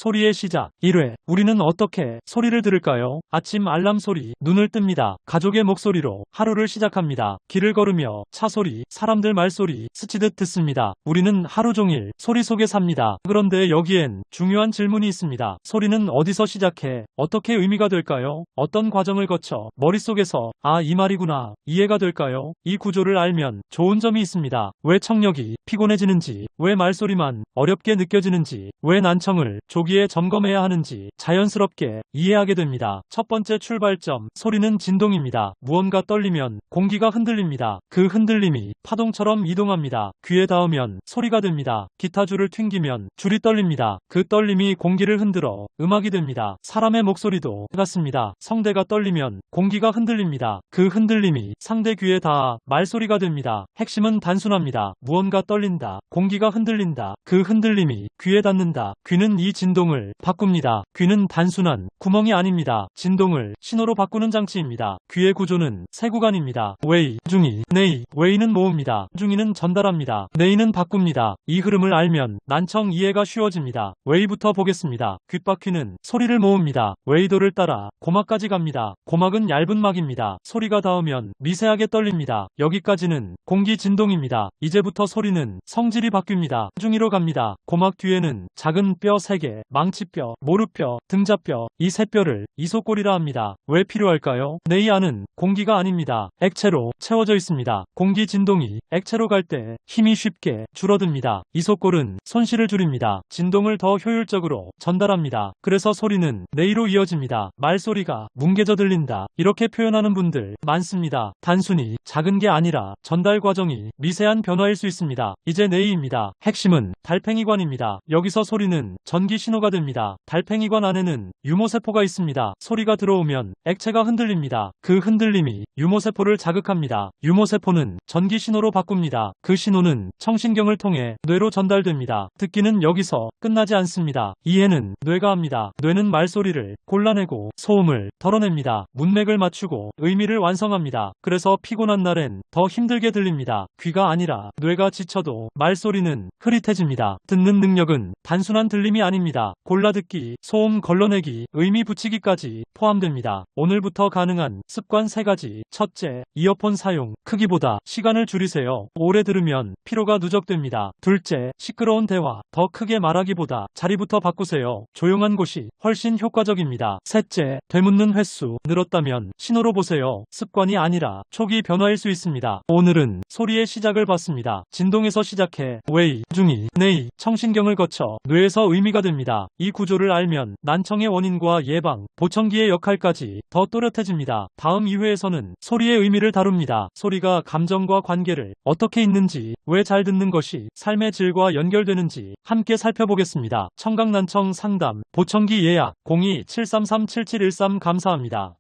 소리의 시작 1회. 우리는 어떻게 소리를 들을까요? 아침 알람 소리, 눈을 뜹니다. 가족의 목소리로 하루를 시작합니다. 길을 걸으며 차 소리, 사람들 말소리 스치듯 듣습니다. 우리는 하루 종일 소리 속에 삽니다. 그런데 여기엔 중요한 질문이 있습니다. 소리는 어디서 시작해? 어떻게 의미가 될까요? 어떤 과정을 거쳐 머릿속에서 이 말이구나 이해가 될까요? 이 구조를 알면 좋은 점이 있습니다. 왜 청력이 피곤해지는지, 왜 말소리만 어렵게 느껴지는지, 왜 난청을 조기에 점검해야 하는지 자연스럽게 이해하게 됩니다. 첫 번째 출발점, 소리는 진동입니다. 무언가 떨리면 공기가 흔들립니다. 그 흔들림이 파동처럼 이동합니다. 귀에 닿으면 소리가 됩니다. 기타줄을 튕기면 줄이 떨립니다. 그 떨림이 공기를 흔들어 음악이 됩니다. 사람의 목소리도 같습니다. 성대가 떨리면 공기가 흔들립니다. 그 흔들림이 상대 귀에 닿아 말소리가 됩니다. 핵심은 단순합니다. 무언가 떨린다. 공기가 흔들린다. 그 흔들림이 귀에 닿는다. 귀는 이 진동을 바꿉니다. 귀는 단순한 구멍이 아닙니다. 진동을 신호로 바꾸는 장치입니다. 귀의 구조는 세 구간입니다. 웨이, 중이, 네이. 웨이는 모읍니다. 중이는 전달합니다. 네이는 바꿉니다. 이 흐름을 알면 난청 이해가 쉬워집니다. 웨이부터 보겠습니다. 귓바퀴는 소리를 모읍니다. 웨이도를 따라 고막까지 갑니다. 고막은 얇은 막입니다. 소리가 닿으면 미세하게 떨립니다. 여기까지는 공기 진동입니다. 이제부터 소리는 성질이 바뀝니다. 중이로 갑니다. 고막 뒤에는 작은 뼈 3개, 망치뼈, 모루뼈, 등자뼈, 이 세 뼈를 이소골이라 합니다. 왜 필요할까요? 네이 안은 공기가 아닙니다. 액체로 채워져 있습니다. 공기 진동이 액체로 갈 때 힘이 쉽게 줄어듭니다. 이소골은 손실을 줄입니다. 진동을 더 효율적으로 전달합니다. 그래서 소리는 네이로 이어집니다. 말소리가 뭉개져 들린다. 이렇게 표현하는 분들 많습니다. 단순히 작은 게 아니라 전달 과정이 미세한 변화일 수 있습니다. 이제 네이입니다. 핵심은 달팽이관입니다. 여기서 소리는 전기 신호가 됩니다. 달팽이관 안에는 유모세포가 있습니다. 소리가 들어오면 액체가 흔들립니다. 그 흔들림이 유모세포를 자극합니다. 유모세포는 전기 신호로 바꿉니다. 그 신호는 청신경을 통해 뇌로 전달됩니다. 듣기는 여기서 끝나지 않습니다. 이해는 뇌가 합니다. 뇌는 말소리를 골라내고 소음을 덜어냅니다. 문맥을 맞추고 의미를 완성합니다. 그래서 피곤한 날엔 더 힘들게 들립니다. 귀가 아니라 뇌가 지쳐도 말소리는 흐릿해집니다. 듣는 능력은 단순한 들림이 아닙니다. 골라듣기, 소음 걸러내기, 의미 붙이기까지 포함됩니다. 오늘부터 가능한 습관 3가지. 첫째, 이어폰 사용. 크기보다 시간을 줄이세요. 오래 들으면 피로가 누적됩니다. 둘째, 시끄러운 대화. 더 크게 말하기보다 자리부터 바꾸세요. 조용한 곳이 훨씬 효과적입니다. 셋째, 되묻는 횟수. 늘었다면 신호로 보세요. 습관이 아니라 초기 변화일 수 있습니다. 오늘은 소리의 시작을 봤습니다. 진동에서 시작해 웨이, 중이, 네이, 청신경을 거쳐 뇌에서 의미가 됩니다. 이 구조를 알면 난청의 원인과 예방, 보청기의 역할까지 더 또렷해집니다. 다음 2회에서는 소리의 의미를 다룹니다. 소리가 감정과 관계를 어떻게 잇는지, 왜 잘 듣는 것이 삶의 질과 연결되는지 함께 살펴보겠습니다. 청각난청 상담, 보청기 예약 02-733-7713 감사합니다.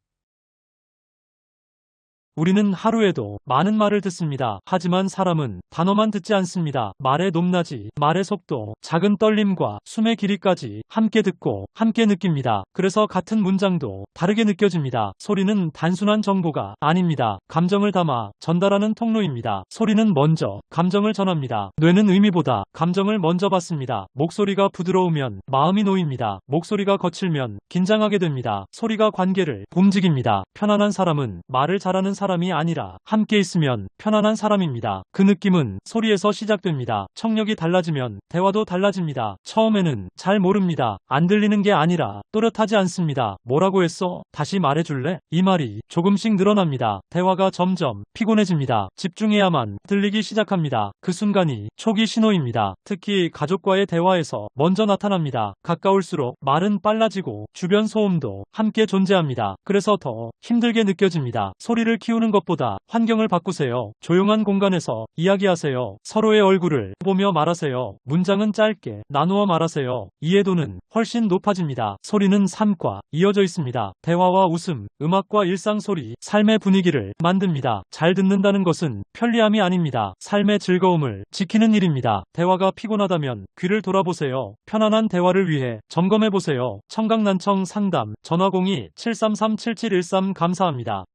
우리는 하루에도 많은 말을 듣습니다. 하지만 사람은 단어만 듣지 않습니다. 말의 높낮이, 말의 속도, 작은 떨림과 숨의 길이까지 함께 듣고 함께 느낍니다. 그래서 같은 문장도 다르게 느껴집니다. 소리는 단순한 정보가 아닙니다. 감정을 담아 전달하는 통로입니다. 소리는 먼저 감정을 전합니다. 뇌는 의미보다 감정을 먼저 받습니다. 목소리가 부드러우면 마음이 놓입니다. 목소리가 거칠면 긴장하게 됩니다. 소리가 관계를 움직입니다. 편안한 사람은 말을 잘하는 사람이 아니라 함께 있으면 편안한 사람입니다. 그 느낌은 소리에서 시작됩니다. 청력이 달라지면 대화도 달라집니다. 처음에는 잘 모릅니다. 안 들리는 게 아니라 또렷하지 않습니다. 뭐라고 했어? 다시 말해줄래? 이 말이 조금씩 늘어납니다. 대화가 점점 피곤해집니다. 집중해야만 들리기 시작합니다. 그 순간이 초기 신호입니다. 특히 가족과의 대화에서 먼저 나타납니다. 가까울수록 말은 빨라지고 주변 소음도 함께 존재합니다. 그래서 더 힘들게 느껴집니다. 소리를 키우는 것보다 환경을 바꾸세요. 조용한 공간에서 이야기하세요. 서로의 얼굴을 보며 말하세요. 문장은 짧게 나누어 말하세요. 이해도는 훨씬 높아집니다. 소리는 삶과 이어져 있습니다. 대화와 웃음, 음악과 일상소리, 삶의 분위기를 만듭니다. 잘 듣는다는 것은 편리함이 아닙니다. 삶의 즐거움을 지키는 일입니다. 대화가 피곤하다면 귀를 돌아보세요. 편안한 대화를 위해 점검해보세요. 청각난청 상담 전화 02-733-7713 감사합니다.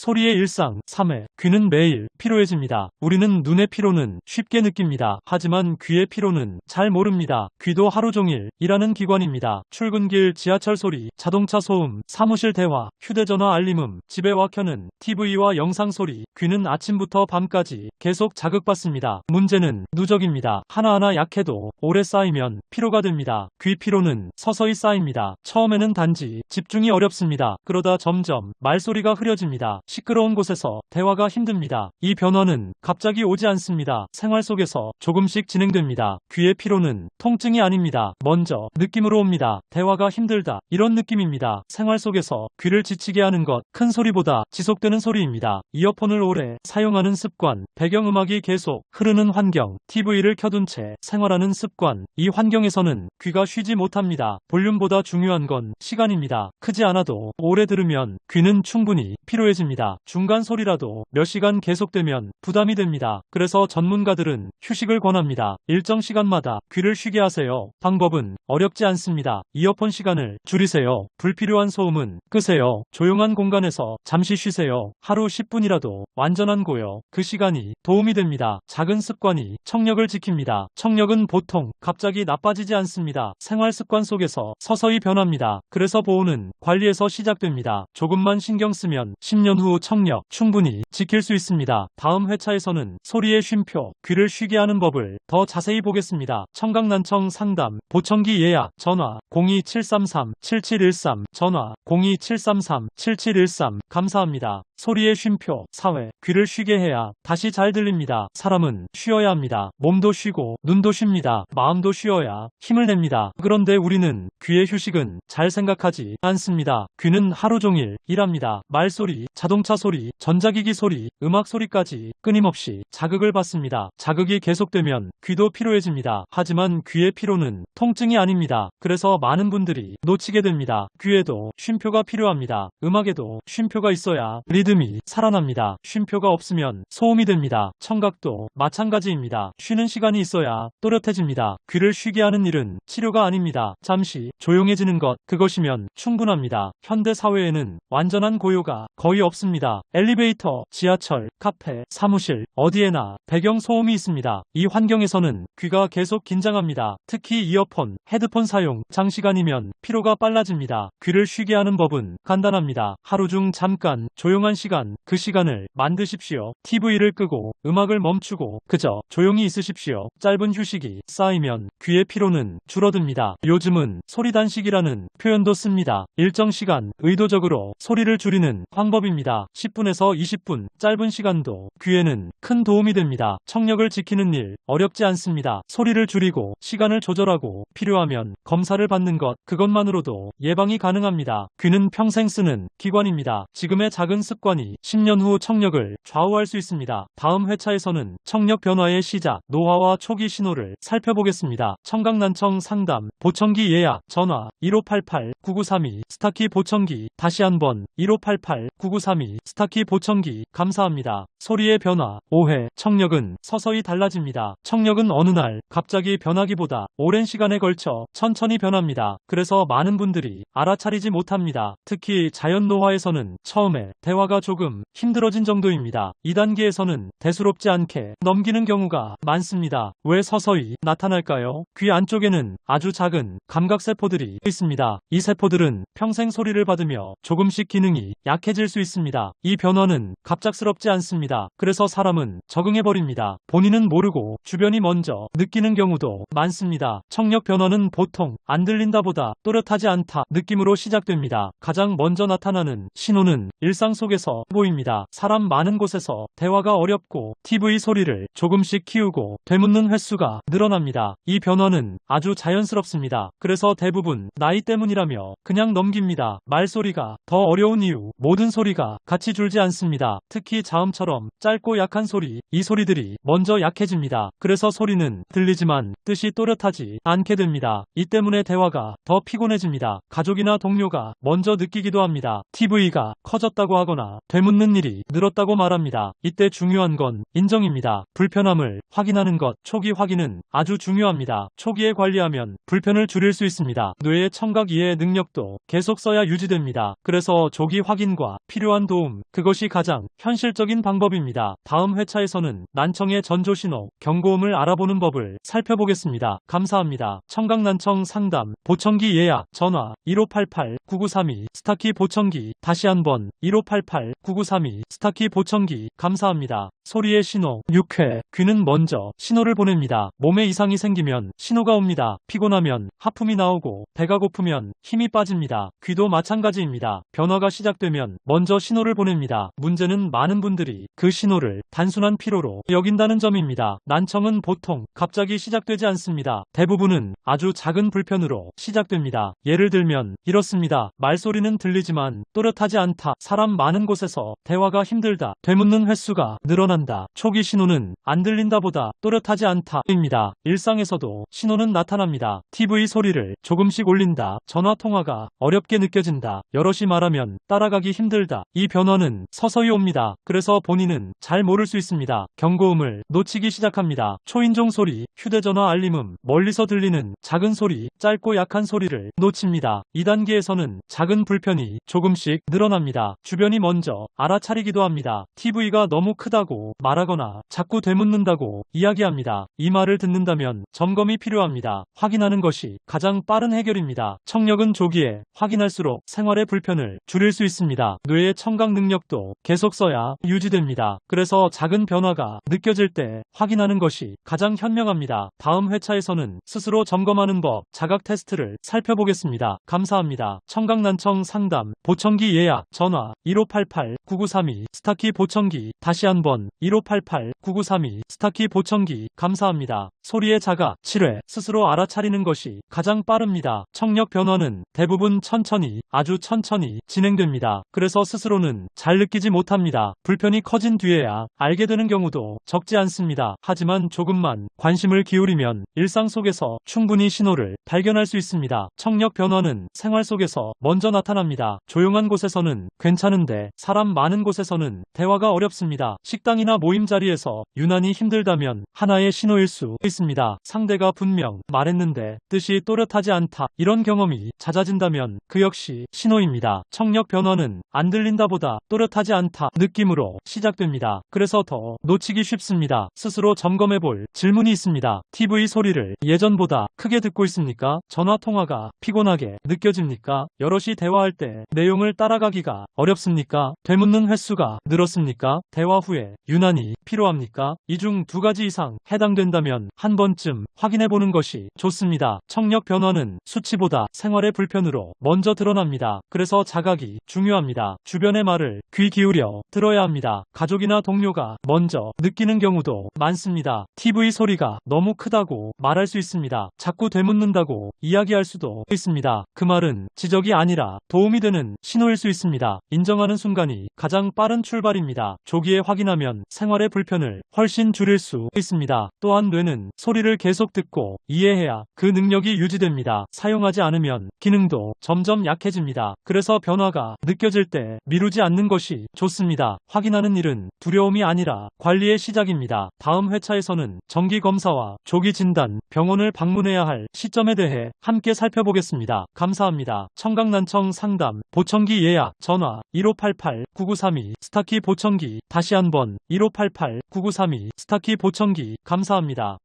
소리의 일상. 3회, 귀는 매일 피로해집니다. 우리는 눈의 피로는 쉽게 느낍니다. 하지만 귀의 피로는 잘 모릅니다. 귀도 하루 종일 일하는 기관입니다. 출근길 지하철 소리, 자동차 소음, 사무실 대화, 휴대전화 알림음, 집에 와 켜는 TV와 영상 소리. 귀는 아침부터 밤까지 계속 자극받습니다. 문제는 누적입니다. 하나하나 약해도 오래 쌓이면 피로가 됩니다. 귀 피로는 서서히 쌓입니다. 처음에는 단지 집중이 어렵습니다. 그러다 점점 말소리가 흐려집니다. 시끄러운 곳에서 대화가 힘듭니다. 이 변화는 갑자기 오지 않습니다. 생활 속에서 조금씩 진행됩니다. 귀의 피로는 통증이 아닙니다. 먼저 느낌으로 옵니다. 대화가 힘들다, 이런 느낌입니다. 생활 속에서 귀를 지치게 하는 것, 큰 소리보다 지속되는 소리입니다. 이어폰을 오래 사용하는 습관, 배경음악이 계속 흐르는 환경, TV를 켜둔 채 생활하는 습관. 이 환경에서는 귀가 쉬지 못합니다. 볼륨보다 중요한 건 시간입니다. 크지 않아도 오래 들으면 귀는 충분히 피로해집니다. 중간 소리라도 몇 시간 계속되면 부담이 됩니다. 그래서 전문가들은 휴식을 권합니다. 일정 시간마다 귀를 쉬게 하세요. 방법은 어렵지 않습니다. 이어폰 시간을 줄이세요. 불필요한 소음은 끄세요. 조용한 공간에서 잠시 쉬세요. 하루 10분이라도 완전한 고요. 그 시간이 도움이 됩니다. 작은 습관이 청력을 지킵니다. 청력은 보통 갑자기 나빠지지 않습니다. 생활 습관 속에서 서서히 변합니다. 그래서 보호는 관리에서 시작됩니다. 조금만 신경 쓰면 10년 후 청력 충분히 지킬 수 있습니다. 다음 회차에서는 소리의 쉼표, 귀를 쉬게 하는 법을 더 자세히 보겠습니다. 청각난청 상담, 보청기 예약, 전화 02733-7713, 전화 02733-7713. 감사합니다. 소리의 쉼표. 4회, 귀를 쉬게 해야 다시 잘 들립니다. 사람은 쉬어야 합니다. 몸도 쉬고 눈도 쉽니다. 마음도 쉬어야 힘을 냅니다. 그런데 우리는 귀의 휴식은 잘 생각하지 않습니다. 귀는 하루 종일 일합니다. 말소리, 자동차 소리, 전자기기 소리, 음악 소리까지 끊임없이 자극을 받습니다. 자극이 계속되면 귀도 피로해집니다. 하지만 귀의 피로는 통증이 아닙니다. 그래서 많은 분들이 놓치게 됩니다. 귀에도 쉼표가 필요합니다. 음악에도 쉼표가 있어야 리듬이 살아납니다. 쉼표가 없으면 소음이 됩니다. 청각도 마찬가지입니다. 쉬는 시간이 있어야 또렷해집니다. 귀를 쉬게 하는 일은 치료가 아닙니다. 잠시 조용해지는 것, 그것이면 충분합니다. 현대 사회에는 완전한 고요가 거의 없습니다. 엘리베이터, 지하철, 카페, 사무실, 어디에나 배경 소음이 있습니다. 이 환경에서는 귀가 계속 긴장합니다. 특히 이어폰, 헤드폰 사용, 장시간이면 피로가 빨라집니다. 귀를 쉬게 하는 법은 간단합니다. 하루 중 잠깐 조용한 시간, 그 시간을 만드십시오. TV를 끄고 음악을 멈추고 그저 조용히 있으십시오. 짧은 휴식이 쌓이면 귀의 피로는 줄어듭니다. 요즘은 소리단식이라는 표현도 씁니다. 일정 시간 의도적으로 소리를 줄이는 방법입니다. 10분에서 20분, 짧은 시간도 귀에는 큰 도움이 됩니다. 청력을 지키는 일 어렵지 않습니다. 소리를 줄이고 시간을 조절하고 필요하면 검사를 받는 것, 그것만으로도 예방이 가능합니다. 귀는 평생 쓰는 기관입니다. 지금의 작은 습관이 10년 후 청력을 좌우할 수 있습니다. 다음 회차에서는 청력 변화의 시작, 노화와 초기 신호를 살펴보겠습니다. 청각난청 상담, 보청기 예약, 전화 1588-9932, 스타키 보청기. 다시 한번 1588-9932, 스타키 보청기. 감사합니다. 소리의 변화. 5회, 청력은 서서히 달라집니다. 청력은 어느 날 갑자기 변하기보다 오랜 시간에 걸쳐 천천히 변합니다. 그래서 많은 분들이 알아차리지 못합니다. 특히 자연 노화에서는 처음에 대화가 조금 힘들어진 정도입니다. 2단계에서는 대수롭지 않게 넘기는 경우가 많습니다. 왜 서서히 나타날까요? 귀 안쪽에는 아주 작은 감각세포들이 있습니다. 이 세포들은 평생 소리를 받으며 조금씩 기능이 약해질 수 있습니다. 이 변화는 갑작스럽지 않습니다. 그래서 사람은 적응해버립니다. 본인은 모르고 주변이 먼저 느끼는 경우도 많습니다. 청력 변화는 보통 안 들린다보다 또렷하지 않다 느낌으로 시작됩니다. 가장 먼저 나타나는 신호는 일상 속에서 보입니다. 사람 많은 곳에서 대화가 어렵고 TV 소리를 조금씩 키우고 되묻는 횟수가 늘어납니다. 이 변화는 아주 자연스럽습니다. 그래서 대부분 나이 때문이라며 그냥 넘깁니다. 말소리가 더 어려운 이유, 모든 소리가 같이 줄지 않습니다. 특히 자음처럼 짧고 약한 소리, 이 소리들이 먼저 약해집니다. 그래서 소리는 들리지만 뜻이 또렷하지 않게 됩니다. 이 때문에 대화가 더 피곤해집니다. 가족이나 동료가 먼저 느끼기도 합니다. TV가 커졌다고 하거나 되거나 되묻는 일이 늘었다고 말합니다. 이때 중요한 건 인정입니다. 불편함을 확인하는 것, 초기 확인은 아주 중요합니다. 초기에 관리하면 불편을 줄일 수 있습니다. 뇌의 청각 이해 능력도 계속 써야 유지됩니다. 그래서 조기 확인과 필요한 도움, 그것이 가장 현실적인 방법입니다. 다음 회차에서는 난청의 전조신호, 경고음을 알아보는 법을 살펴보겠습니다. 감사합니다. 청각난청 상담, 보청기 예약, 전화 1588-9932, 스타키 보청기, 다시 한번 1588-9932, 스타키 보청기. 감사합니다. 소리의 신호, 6회, 귀는 먼저 신호를 보냅니다. 몸에 이상이 생기면 신호가 옵니다. 피곤하면 하품이 나오고 배가 고프면 힘이 빠집니다. 귀도 마찬가지입니다. 변화가 시작되면 먼저 신호를 보냅니다. 문제는 많은 분들이 그 신호를 단순한 피로로 여긴다는 점입니다. 난청은 보통 갑자기 시작되지 않습니다. 대부분은 아주 작은 불편으로 시작됩니다. 예를 들면 이렇습니다. 말소리는 들리지만 또렷하지 않다. 사람 많은 곳에서 대화가 힘들다. 되묻는 횟수가 늘어난다. 초기 신호는 안 들린다보다 또렷하지 않다입니다. 일상에서도 신호는 나타납니다. TV 소리를 조금씩 올린다. 전화 통화가 어렵게 느껴진다. 여럿이 말하면 따라가기 힘들다. 이 변화는 서서히 옵니다. 그래서 본인은 잘 모를 수 있습니다. 경고음을 놓치기 시작합니다. 초인종 소리, 휴대전화 알림음, 멀리서 들리는 작은 소리, 짧고 약한 소리를 놓칩니다. 2단계에서는 작은 불편이 조금씩 늘어납니다. 주변이 먼저 알아차리기도 합니다. TV가 너무 크다고 말하거나 자꾸 되묻는다고 이야기합니다. 이 말을 듣는다면 점검이 필요합니다. 확인하는 것이 가장 빠른 해결입니다. 청력은 조기에 확인할수록 생활의 불편을 줄일 수 있습니다. 뇌의 청각 능력도 계속 써야 유지됩니다. 그래서 작은 변화가 느껴질 때 확인하는 것이 가장 현명합니다. 다음 회차에서는 스스로 점검하는 법, 자각 테스트를 살펴보겠습니다. 감사합니다. 청각난청 상담, 보청기 예약, 전화 1588-9932, 스타키 보청기, 다시 한번 1588-9932, 스타키 보청기. 감사합니다. 소리의 자각, 7회, 스스로 알아차리는 것이 가장 빠릅니다. 청력 변화는 대부분 천천히, 아주 천천히 진행됩니다. 그래서 스스로는 잘 느끼지 못합니다. 불편이 커진 뒤에야 알게 되는 경우도 적지 않습니다. 하지만 조금만 관심을 기울이면 일상 속에서 충분히 신호를 발견할 수 있습니다. 청력 변화는 생활 속에서 먼저 나타납니다. 조용한 곳에서는 괜찮은데 사람 많은 곳에서는 대화가 어렵습니다. 식당이나 모임 자리에서 유난히 힘들다면 하나의 신호일 수 있습니다. 상대가 분명 말했는데 뜻이 또렷하지 않다. 이런 경험이 잦아진다면 그 역시 신호입니다. 청력 변화는 안 들린다보다 또렷하지 않다 느낌으로 시작됩니다. 그래서 더 놓치기 쉽습니다. 스스로 점검해볼 질문이 있습니다. TV 소리를 예전보다 크게 듣고 있습니까? 전화 통화가 피곤하게 느껴집니까? 여럿이 대화할 때 내용을 따라가기가 어렵습니까? 되묻는 횟수가 늘었습니까? 대화 후에 유난히 피로합니까? 이 중 두 가지 이상 해당된다면 한 번쯤 확인해보는 것이 좋습니다. 청력 변화는 수치보다 생활의 불편으로 먼저 드러납니다. 그래서 자각이 중요합니다. 주변의 말을 귀 기울여 들어야 합니다. 가족이나 동료가 먼저 느끼는 경우도 많습니다. TV 소리가 너무 크다고 말할 수 있습니다. 자꾸 되묻는다고 이야기할 수도 있습니다. 그 말은 지적이 아니라 도움이 되는 신호일 수 있습니다. 인정하는 순간이 가장 빠른 출발입니다. 조기에 확인하면 생활의 불편을 훨씬 줄일 수 있습니다. 또한 뇌는 소리를 계속 듣고 이해해야 그 능력이 유지됩니다. 사용하지 않으면 기능도 점점 약해집니다. 그래서 변화가 느껴질 때 미루지 않는 것이 좋습니다. 확인하는 일은 두려움이 아니라 관리의 시작입니다. 다음 회차에서는 정기 검사와 조기 진단, 병원을 방문해야 할 시점에 대해 함께 살펴보겠습니다. 감사합니다. 청각난청 상담, 보청기 예약, 전화 1588-9932, 스타키 보청기, 다시 한번 1588-9932, 스타키 보청기. 감사합니다.